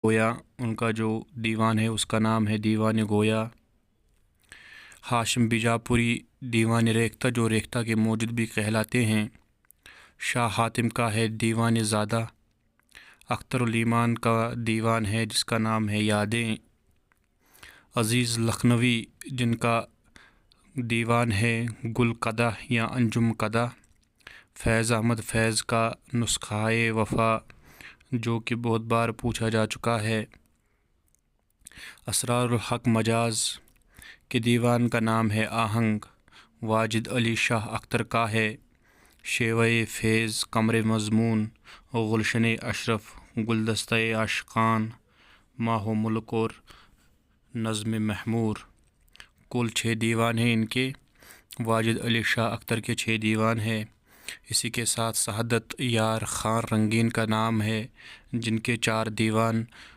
گویا ان کا جو دیوان ہے اس کا نام ہے دیوان گویا۔ ہاشم بیجاپوری دیوان ریختہ جو ریختہ کے موجد بھی کہلاتے ہیں۔ شاہ حاتم کا ہے دیوان زادہ۔ اختر الایمان کا دیوان ہے جس کا نام ہے یادیں۔ عزیز لکھنوی جن کا دیوان ہے گل قدح یا انجم قدح۔ فیض احمد فیض کا نسخہ وفا جو کہ بہت بار پوچھا جا چکا ہے۔ اسرار الحق مجاز کے دیوان کا نام ہے آہنگ۔ واجد علی شاہ اختر کا ہے شیوہ فیض، قمر مضمون، گلشن اشرف، گلدستہ عاشقان، ماہ و ملک اور نظم محمور۔ کل 6 دیوان ہیں ان کے۔ واجد علی شاہ اختر کے 6 دیوان ہیں۔ اسی کے ساتھ سعادت یار خان رنگین کا نام ہے جن کے 4 دیوان